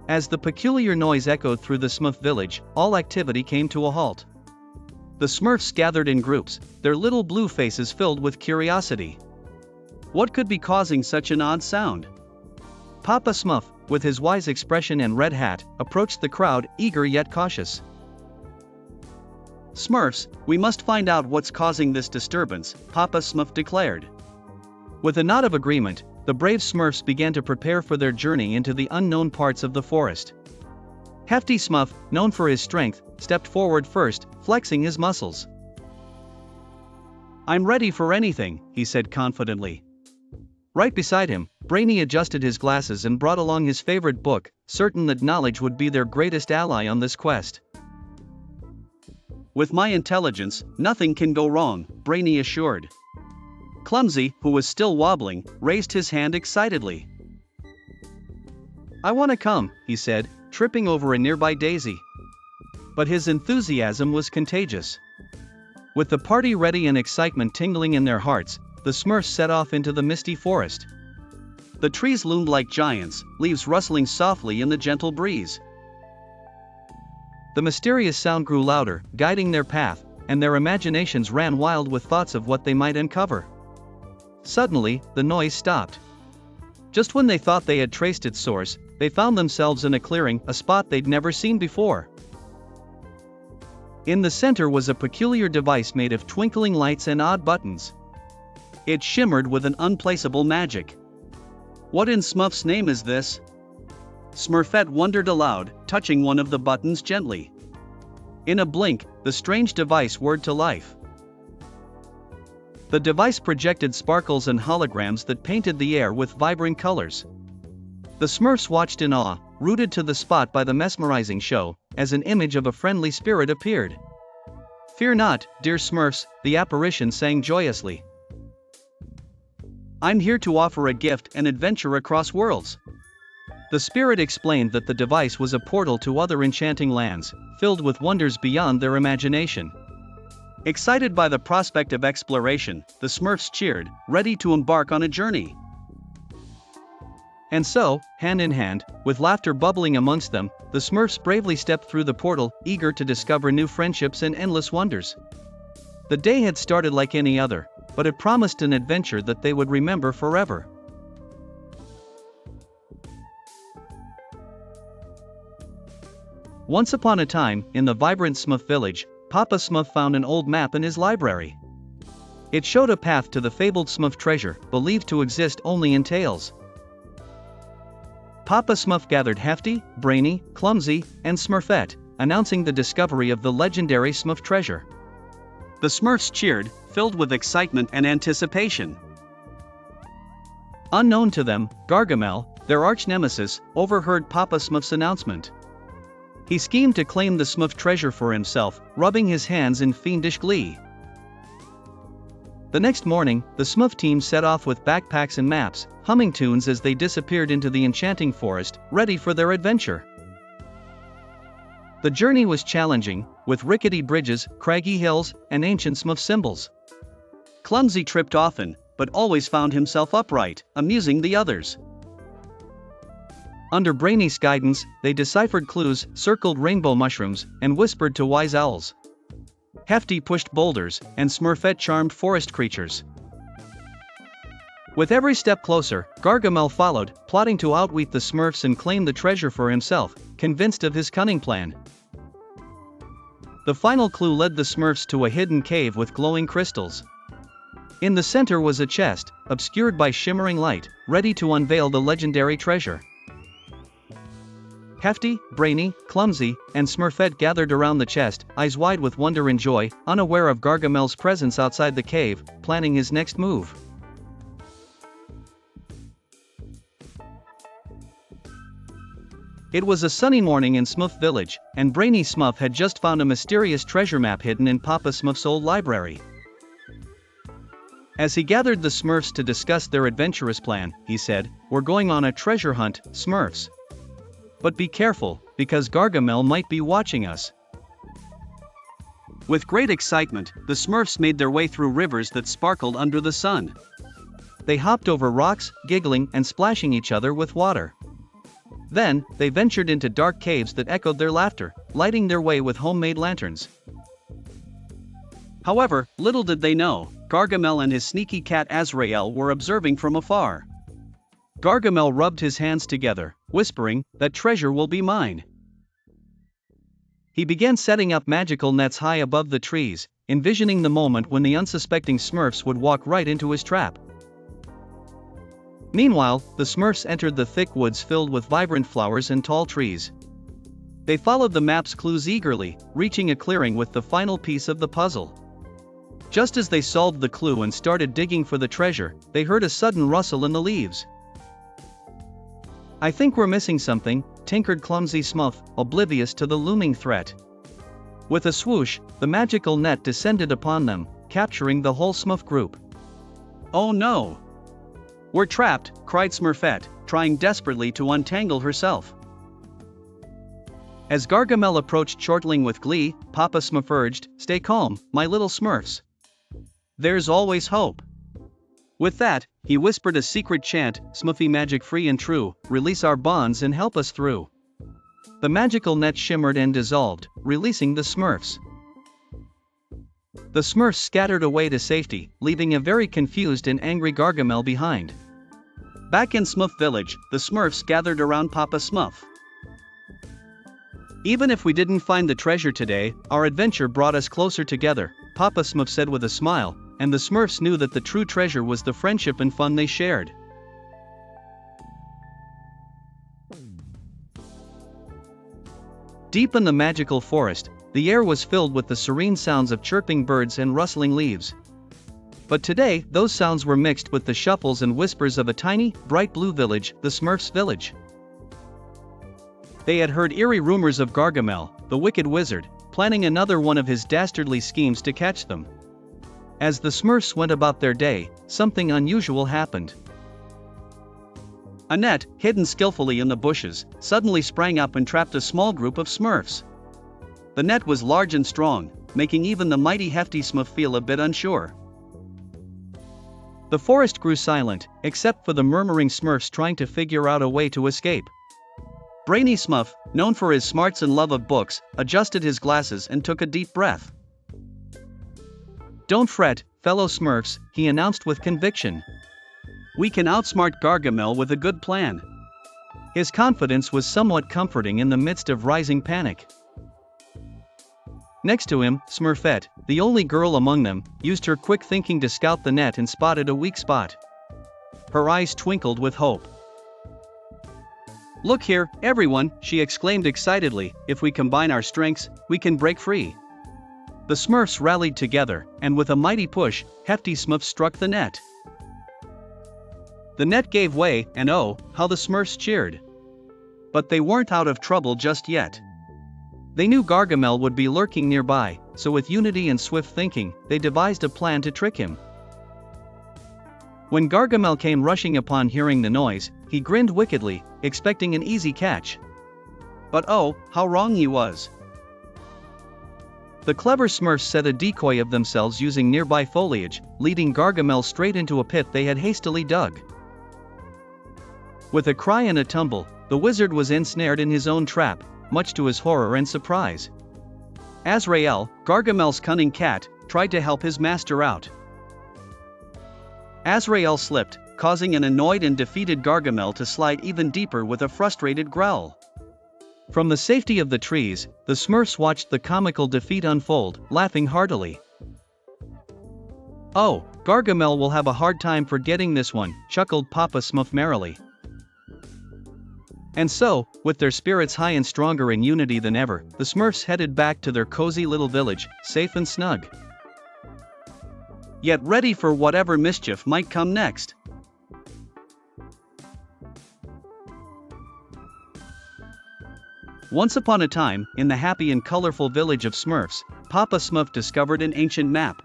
As the peculiar noise echoed through the Smurf village, all activity came to a halt. The Smurfs gathered in groups, their little blue faces filled with curiosity. What could be causing such an odd sound? Papa Smurf, with his wise expression and red hat, approached the crowd, eager yet cautious. "Smurfs, we must find out what's causing this disturbance," Papa Smurf declared. With a nod of agreement, the brave Smurfs began to prepare for their journey into the unknown parts of the forest. Hefty Smurf, known for his strength, stepped forward first, flexing his muscles. "I'm ready for anything," he said confidently. Right beside him, Brainy adjusted his glasses and brought along his favorite book, certain that knowledge would be their greatest ally on this quest. "With my intelligence, nothing can go wrong," Brainy assured. Clumsy, who was still wobbling, raised his hand excitedly. "I want to come," he said, tripping over a nearby daisy. But his enthusiasm was contagious. With the party ready and excitement tingling in their hearts, the Smurfs set off into the misty forest. The trees loomed like giants, leaves rustling softly in the gentle breeze. The mysterious sound grew louder, guiding their path, and their imaginations ran wild with thoughts of what they might uncover. Suddenly, the noise stopped. Just when they thought they had traced its source, they found themselves in a clearing, a spot they'd never seen before. In the center was a peculiar device made of twinkling lights and odd buttons. It shimmered with an unplaceable magic. "What in Smurf's name is this?" Smurfette wondered aloud, touching one of the buttons gently. In a blink, the strange device whirred to life. The device projected sparkles and holograms that painted the air with vibrant colors. The Smurfs watched in awe, rooted to the spot by the mesmerizing show, as an image of a friendly spirit appeared. "Fear not, dear Smurfs," the apparition sang joyously. "I'm here to offer a gift and adventure across worlds." The spirit explained that the device was a portal to other enchanting lands, filled with wonders beyond their imagination. Excited by the prospect of exploration, the Smurfs cheered, ready to embark on a journey. And so, hand in hand, with laughter bubbling amongst them, the Smurfs bravely stepped through the portal, eager to discover new friendships and endless wonders. The day had started like any other, but it promised an adventure that they would remember forever. Once upon a time, in the vibrant Smurf village, Papa Smurf found an old map in his library. It showed a path to the fabled Smurf Treasure, believed to exist only in tales. Papa Smurf gathered Hefty, Brainy, Clumsy, and Smurfette, announcing the discovery of the legendary Smurf Treasure. The Smurfs cheered, filled with excitement and anticipation. Unknown to them, Gargamel, their arch-nemesis, overheard Papa Smurf's announcement. He schemed to claim the Smurf Treasure for himself, rubbing his hands in fiendish glee. The next morning, the Smurf team set off with backpacks and maps, humming tunes as they disappeared into the enchanting forest, ready for their adventure. The journey was challenging, with rickety bridges, craggy hills, and ancient Smurf symbols. Clumsy tripped often, but always found himself upright, amusing the others. Under Brainy's guidance, they deciphered clues, circled rainbow mushrooms, and whispered to wise owls. Hefty pushed boulders, and Smurfette charmed forest creatures. With every step closer, Gargamel followed, plotting to outwit the Smurfs and claim the treasure for himself, convinced of his cunning plan. The final clue led the Smurfs to a hidden cave with glowing crystals. In the center was a chest, obscured by shimmering light, ready to unveil the legendary treasure. Hefty, Brainy, Clumsy, and Smurfette gathered around the chest, eyes wide with wonder and joy, unaware of Gargamel's presence outside the cave, planning his next move. It was a sunny morning in Smurf village, and Brainy Smurf had just found a mysterious treasure map hidden in Papa Smurf's old library. As he gathered the Smurfs to discuss their adventurous plan, he said, "We're going on a treasure hunt, Smurfs. But be careful, because Gargamel might be watching us." With great excitement, the Smurfs made their way through rivers that sparkled under the sun. They hopped over rocks, giggling and splashing each other with water. Then, they ventured into dark caves that echoed their laughter, lighting their way with homemade lanterns. However, little did they know, Gargamel and his sneaky cat Azrael were observing from afar. Gargamel rubbed his hands together, whispering, "That treasure will be mine." He began setting up magical nets high above the trees, envisioning the moment when the unsuspecting Smurfs would walk right into his trap. Meanwhile, the Smurfs entered the thick woods filled with vibrant flowers and tall trees. They followed the map's clues eagerly, reaching a clearing with the final piece of the puzzle. Just as they solved the clue and started digging for the treasure, they heard a sudden rustle in the leaves. "I think we're missing something," tinkered Clumsy Smurf, oblivious to the looming threat. With a swoosh, the magical net descended upon them, capturing the whole Smurf group. "Oh no! We're trapped," cried Smurfette, trying desperately to untangle herself. As Gargamel approached chortling with glee, Papa Smurf urged, "Stay calm, my little Smurfs. There's always hope." With that, he whispered a secret chant, "Smurfy magic free and true, release our bonds and help us through." The magical net shimmered and dissolved, releasing the Smurfs. The Smurfs scattered away to safety, leaving a very confused and angry Gargamel behind. Back in Smurf Village, the Smurfs gathered around Papa Smurf. "Even if we didn't find the treasure today, our adventure brought us closer together," Papa Smurf said with a smile, and the Smurfs knew that the true treasure was the friendship and fun they shared. Deep in the magical forest, the air was filled with the serene sounds of chirping birds and rustling leaves. But today, those sounds were mixed with the shuffles and whispers of a tiny, bright blue village, the Smurfs' village. They had heard eerie rumors of Gargamel, the wicked wizard, planning another one of his dastardly schemes to catch them. As the Smurfs went about their day, something unusual happened. A net, hidden skillfully in the bushes, suddenly sprang up and trapped a small group of Smurfs. The net was large and strong, making even the mighty Hefty Smurf feel a bit unsure. The forest grew silent, except for the murmuring Smurfs trying to figure out a way to escape. Brainy Smurf, known for his smarts and love of books, adjusted his glasses and took a deep breath. "Don't fret, fellow Smurfs," he announced with conviction. "We can outsmart Gargamel with a good plan." His confidence was somewhat comforting in the midst of rising panic. Next to him, Smurfette, the only girl among them, used her quick thinking to scout the net and spotted a weak spot. Her eyes twinkled with hope. "Look here, everyone," she exclaimed excitedly, "if we combine our strengths, we can break free." The Smurfs rallied together, and with a mighty push, Hefty Smurf struck the net. The net gave way, and oh, how the Smurfs cheered. But they weren't out of trouble just yet. They knew Gargamel would be lurking nearby, so with unity and swift thinking, they devised a plan to trick him. When Gargamel came rushing upon hearing the noise, he grinned wickedly, expecting an easy catch. But oh, how wrong he was. The clever Smurfs set a decoy of themselves using nearby foliage, leading Gargamel straight into a pit they had hastily dug. With a cry and a tumble, the wizard was ensnared in his own trap, much to his horror and surprise. Azrael, Gargamel's cunning cat, tried to help his master out. Azrael slipped, causing an annoyed and defeated Gargamel to slide even deeper with a frustrated growl. From the safety of the trees, the Smurfs watched the comical defeat unfold, laughing heartily. "Oh, Gargamel will have a hard time forgetting this one," chuckled Papa Smurf merrily. And so, with their spirits high and stronger in unity than ever, the Smurfs headed back to their cozy little village, safe and snug. Yet ready for whatever mischief might come next. Once upon a time, in the happy and colorful village of Smurfs, Papa Smurf discovered an ancient map.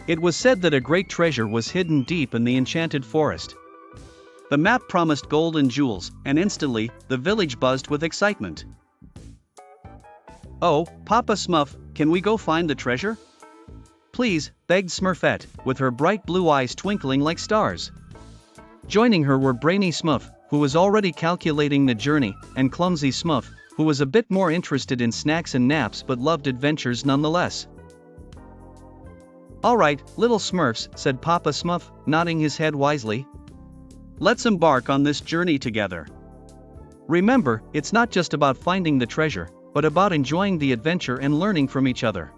It was said that a great treasure was hidden deep in the enchanted forest. The map promised gold and jewels, and instantly, the village buzzed with excitement. "Oh, Papa Smurf, can we go find the treasure?" "Please," begged Smurfette, with her bright blue eyes twinkling like stars. Joining her were Brainy Smurf, who was already calculating the journey, and Clumsy Smurf, who was a bit more interested in snacks and naps but loved adventures nonetheless. "Alright, little Smurfs," said Papa Smurf, nodding his head wisely. "Let's embark on this journey together. Remember, it's not just about finding the treasure, but about enjoying the adventure and learning from each other."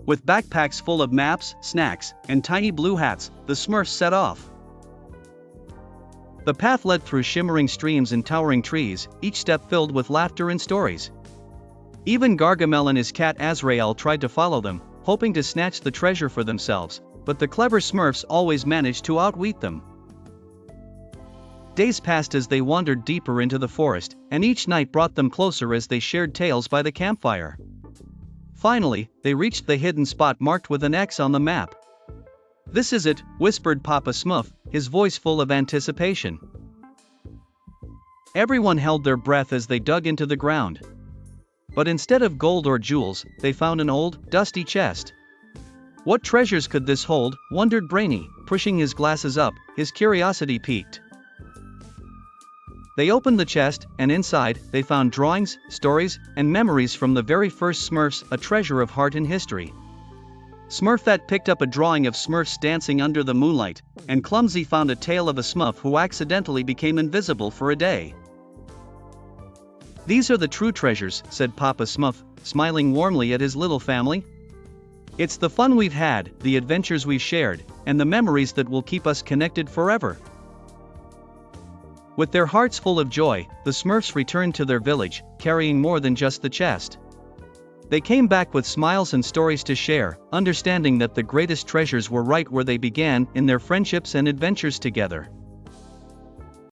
With backpacks full of maps, snacks, and tiny blue hats, the Smurfs set off. The path led through shimmering streams and towering trees, each step filled with laughter and stories. Even Gargamel and his cat Azrael tried to follow them, hoping to snatch the treasure for themselves, but the clever Smurfs always managed to outwit them. Days passed as they wandered deeper into the forest, and each night brought them closer as they shared tales by the campfire. Finally, they reached the hidden spot marked with an X on the map. "This is it," whispered Papa Smurf, his voice full of anticipation. Everyone held their breath as they dug into the ground. But instead of gold or jewels, they found an old, dusty chest. What treasures could this hold, wondered Brainy, pushing his glasses up, his curiosity piqued. They opened the chest, and inside, they found drawings, stories, and memories from the very first Smurfs, a treasure of heart and history. Smurfette picked up a drawing of Smurfs dancing under the moonlight, and Clumsy found a tale of a Smurf who accidentally became invisible for a day. "These are the true treasures," said Papa Smurf, smiling warmly at his little family. "It's the fun we've had, the adventures we've shared, and the memories that will keep us connected forever." With their hearts full of joy, the Smurfs returned to their village, carrying more than just the chest. They came back with smiles and stories to share, understanding that the greatest treasures were right where they began, in their friendships and adventures together.